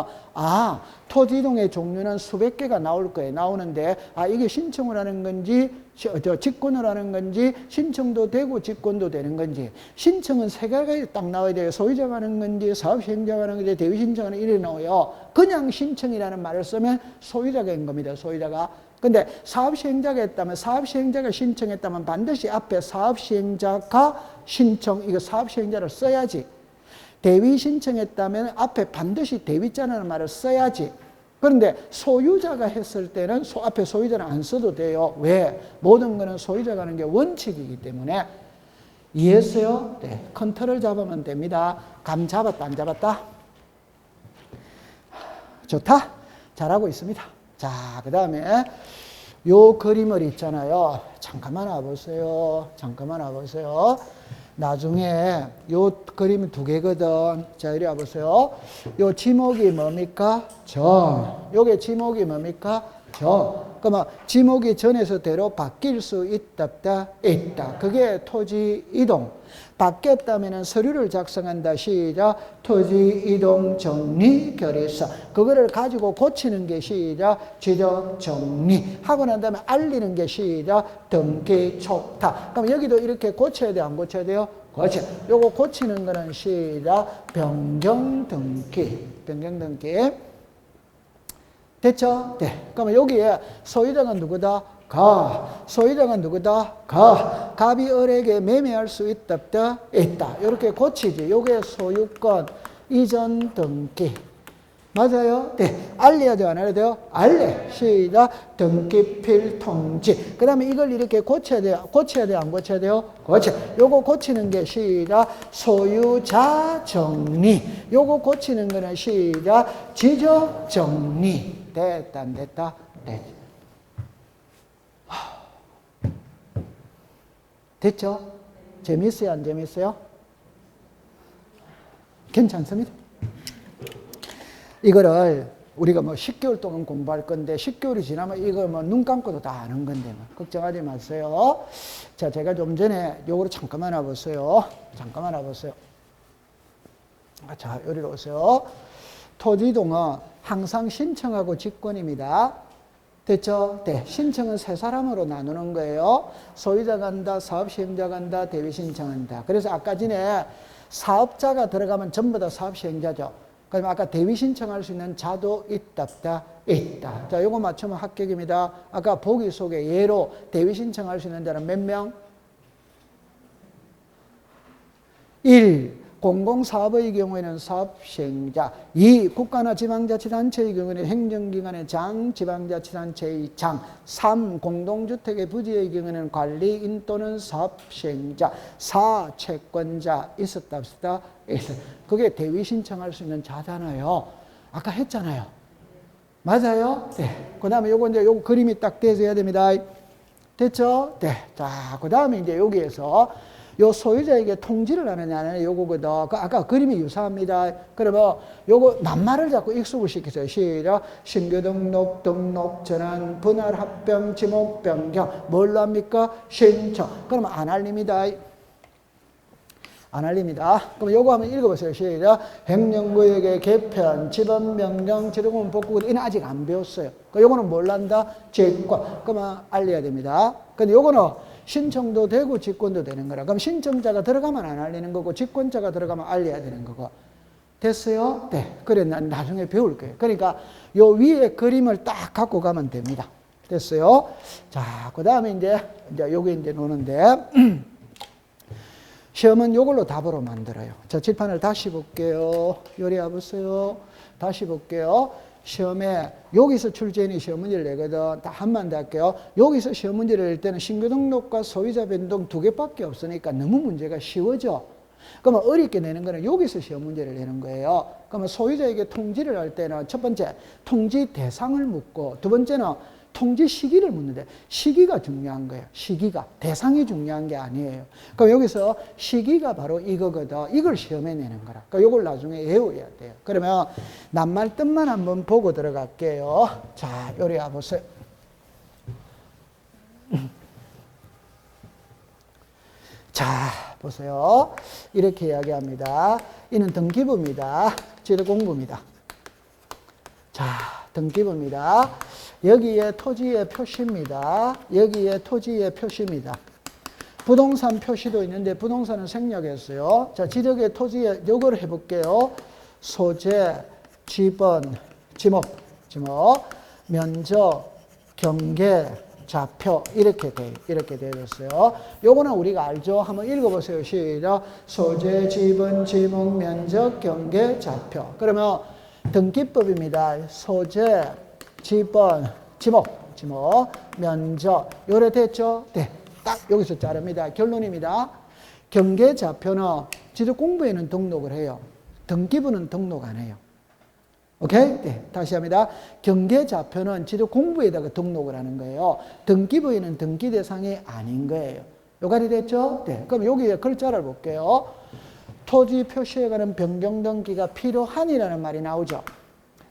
토지 이동의 종류는 수백 개가 나올 거예요. 나오는데 이게 신청을 하는 건지 직권을 하는 건지 신청도 되고 직권도 되는 건지 신청은 3개가 딱 나와야 돼요. 소유자가 하는 건지 사업시행자가 하는 건지 대위신청은 이래 나와요. 그냥 신청이라는 말을 쓰면 소유자가 한 겁니다. 소유자가. 근데 사업시행자가 했다면 사업시행자가 신청했다면 반드시 앞에 사업시행자가 신청 이거 사업시행자를 써야지. 대위 신청했다면 앞에 반드시 대위자라는 말을 써야지. 그런데 소유자가 했을 때는 앞에 소유자는 안 써도 돼요. 왜? 모든 거는 소유자가 하는 게 원칙이기 때문에. 이해했어요? 네. 컨트롤 잡으면 됩니다. 감 잡았다, 안 잡았다? 좋다? 잘하고 있습니다. 자, 그 다음에 요 그림을 있잖아요. 잠깐만 와보세요. 잠깐만 와보세요. 나중에 요 그림이 두 개거든. 자, 이리 와보세요. 요 지목이 뭡니까? 전. 요게 지목이 뭡니까? 전. 그러면 지목이 전에서 대로 바뀔 수 있다, 없다? 있다. 그게 토지 이동. 바뀌었다면 서류를 작성한다. 시작. 토지 이동 정리 결의서. 그거를 가지고 고치는 게 시작. 지적 정리. 하고 난 다음에 알리는 게 시작. 등기 촉탁. 그럼 여기도 이렇게 고쳐야 돼, 안 고쳐야 돼요? 고쳐. 요거 고치는 거는 시작. 변경 등기. 변경 등기. 됐죠? 네. 그러면 여기에 소유자가 누구다? 가. 소유자가 누구다? 가. 갑이 을에게 매매할 수 있다, 없다? 있다. 이렇게 고치지. 요게 소유권 이전 등기. 맞아요? 네. 알려야 돼요? 안 알려야 돼요? 알려. 시작. 등기필 통지. 그 다음에 이걸 이렇게 고쳐야 돼요? 고쳐야 돼요? 안 고쳐야 돼요? 고쳐. 요거 고치는 게 시작. 소유자 정리. 요거 고치는 거는 시작. 지적 정리. 됐다, 안 됐다? 네. 됐죠? 재밌어요, 안 재밌어요? 괜찮습니다. 이거를 우리가 뭐 10개월 동안 공부할 건데 10개월이 지나면 이거 뭐 눈 감고도 다 아는 건데 뭐 걱정하지 마세요. 자, 제가 좀 전에 요거를 잠깐만 와보세요. 잠깐만 와보세요. 자, 여기로 오세요. 토지이동은 항상 신청하고 직권입니다. 됐죠? 네. 신청은 세 사람으로 나누는 거예요. 소유자가 한다, 사업시행자가 한다, 대위신청한다. 그래서 아까 전에 사업자가 들어가면 전부 다 사업시행자죠. 그럼 아까 대위신청할 수 있는 자도 있다, 없다? 있다. 자, 요거 맞추면 합격입니다. 아까 보기 속에 예로 대위신청할 수 있는 자는 몇 명? 1. 공공사업의 경우에는 사업시행자. 2. 국가나 지방자치단체의 경우에는 행정기관의 장, 지방자치단체의 장. 3. 공동주택의 부지의 경우에는 관리인 또는 사업시행자. 4. 채권자. 있었다, 없었다? 있었다. 그게 대위 신청할 수 있는 자잖아요. 아까 했잖아요. 맞아요? 네. 그 다음에 요거 이제 요거 그림이 딱 돼서 해야 됩니다. 됐죠? 네. 자, 그 다음에 이제 여기에서 요 소유자에게 통지를 하느냐는 요거거든. 아까 그림이 유사합니다. 그러면 요거 낱말을 자꾸 익숙을 시키세요. 시작. 신규 등록, 전환, 분할, 합병, 지목, 변경. 뭘로 합니까? 신청. 그러면 안 알립니다. 안 알립니다. 그럼 요거 한번 읽어보세요. 시작. 행정구역의 개편, 지번 변경, 지르금 복구. 이는 아직 안 배웠어요. 요거는 뭘 한다? 직권. 그러면 알려야 됩니다. 근데 요거는 신청도 되고 직권도 되는 거라. 그럼 신청자가 들어가면 안 알리는 거고 직권자가 들어가면 알려야 되는 거고. 됐어요? 네. 그래, 난 나중에 배울 거예요. 그러니까 요 위에 그림을 딱 갖고 가면 됩니다. 됐어요? 자, 그 다음에 이제 요게 이제 노는데 시험은 요걸로 답으로 만들어요. 자, 칠판을 다시 볼게요. 요리 와보세요. 다시 볼게요. 시험에 여기서 출제인이 시험 문제를 내거든. 다 한만 더 할게요. 여기서 시험 문제를 낼 때는 신규 등록과 소유자 변동 두 개밖에 없으니까 너무 문제가 쉬워져. 그러면 어렵게 내는 거는 여기서 시험 문제를 내는 거예요. 그러면 소유자에게 통지를 할 때는 첫 번째 통지 대상을 묻고 두 번째는 통지 시기를 묻는데 시기가 중요한 거예요. 시기가. 대상이 중요한 게 아니에요. 그럼 여기서 시기가 바로 이거거든. 이걸 시험에 내는 거라. 그러니까 이걸 나중에 외워야 돼요. 그러면 낱말 뜻만 한번 보고 들어갈게요. 자, 요리 와보세요. 자, 보세요. 이렇게 이야기합니다. 이는 등기부입니다. 지도공부입니다. 자, 등기부입니다. 여기에 토지의 표시입니다. 여기에 토지의 표시입니다. 부동산 표시도 있는데 부동산은 생략했어요. 자, 지적의 토지에 요걸 해볼게요. 소재, 지번, 지목, 면적, 경계, 좌표 이렇게 되었어요. 요거는 우리가 알죠? 한번 읽어보세요. 시작. 소재, 지번, 지목, 면적, 경계, 좌표. 그러면 등기법입니다. 소재, 지번, 지목, 면적. 요래 됐죠? 네. 딱 여기서 자릅니다. 결론입니다. 경계좌표는 지도공부에는 등록을 해요. 등기부는 등록 안 해요. 오케이? 네. 다시 합니다. 경계좌표는 지도공부에다가 등록을 하는 거예요. 등기부에는 등기 대상이 아닌 거예요. 요가리 됐죠? 네. 그럼 여기에 글자를 볼게요. 토지 표시에 관한 변경 등기가 필요한이라는 말이 나오죠.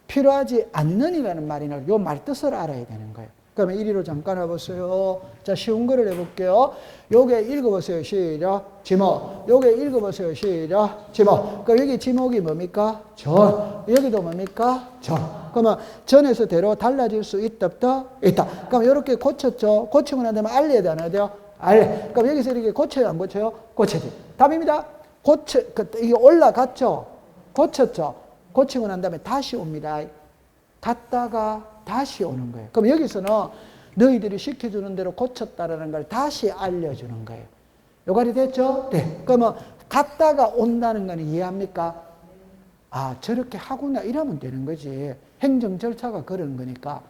필요하지 않는이라는 말이 나오죠. 요 말 뜻을 알아야 되는 거예요. 그러면 이리로 잠깐 와보세요. 자, 쉬운 거를 해볼게요. 요게 읽어보세요. 시작. 지목. 요게 읽어보세요. 시작. 지목. 그럼 여기 지목이 뭡니까? 전. 여기도 뭡니까? 전. 그러면 전에서 대로 달라질 수 있다, 없다? 있다. 그럼 이렇게 고쳤죠. 고치고 난 다음에 알려야 되나, 안 돼요? 알려. 그럼 여기서 이렇게 고쳐요, 안 고쳐요? 고쳐지. 답입니다. 이게 올라갔죠? 고쳤죠? 고치고 난 다음에 다시 옵니다. 갔다가 다시 오는 거예요. 그럼 여기서는 너희들이 시켜주는 대로 고쳤다라는 걸 다시 알려주는 거예요. 요가리 됐죠? 네. 그러면 갔다가 온다는 건 이해합니까? 아, 저렇게 하구나 이러면 되는 거지. 행정 절차가 그런 거니까.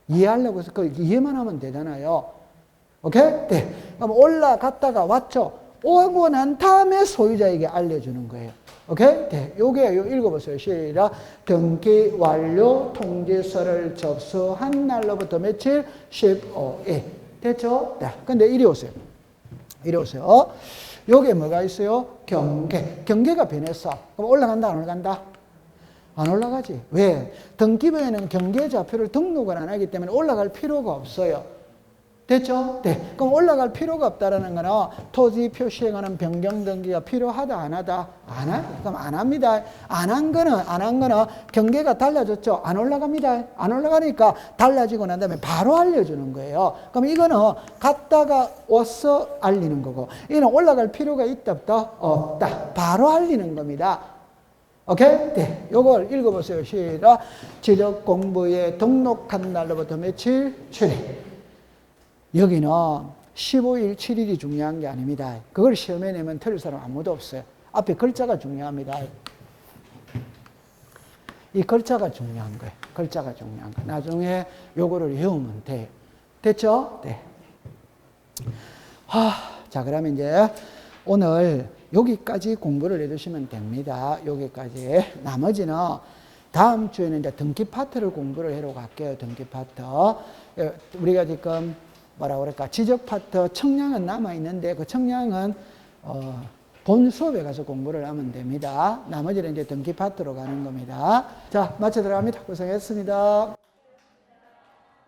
이해하려고 해서 이해만 하면 되잖아요. 오케이? 네. 그럼 올라갔다가 왔죠? 오고 난 다음에 소유자에게 알려주는 거예요. 오케이? 네. 요게 읽어보세요. 시작. 등기 완료 통지서를 접수한 날로부터 며칠? 15일. 됐죠? 네. 근데 이리 오세요. 이리 오세요. 요게 뭐가 있어요? 경계. 경계가 변했어. 그럼 올라간다, 안 올라간다? 안 올라가지. 왜? 등기부에는 경계좌표를 등록을 안 하기 때문에 올라갈 필요가 없어요. 됐죠? 네. 그럼 올라갈 필요가 없다라는 거는 토지 표시에 관한 변경 등기가 필요하다, 안 하다? 안 하? 그럼 안 합니다. 안 한 거는 경계가 달라졌죠? 안 올라갑니다. 안 올라가니까 달라지고 난 다음에 바로 알려주는 거예요. 그럼 이거는 갔다가 와서 알리는 거고, 이는 올라갈 필요가 있다, 없다? 없다. 바로 알리는 겁니다. 오케이? 네. 요걸 읽어보세요. 시작. 지적 공부에 등록한 날로부터 며칠? 7일. 여기는 15일, 7일이 중요한 게 아닙니다. 그걸 시험에 내면 틀릴 사람 아무도 없어요. 앞에 글자가 중요합니다. 이 글자가 중요한 거예요. 글자가 중요한 거예요. 나중에 요거를 외우면 돼요. 됐죠? 네. 자, 그러면 이제 오늘 여기까지 공부를 해두시면 됩니다. 여기까지. 나머지는 다음 주에는 이제 등기 파트를 공부를 하러 갈게요. 등기 파트. 우리가 지금 뭐라 그럴까? 지적 파트 청량은 남아있는데 그 청량은 본 수업에 가서 공부를 하면 됩니다. 나머지는 이제 등기 파트로 가는 겁니다. 자, 마쳐 들어갑니다. 고생했습니다.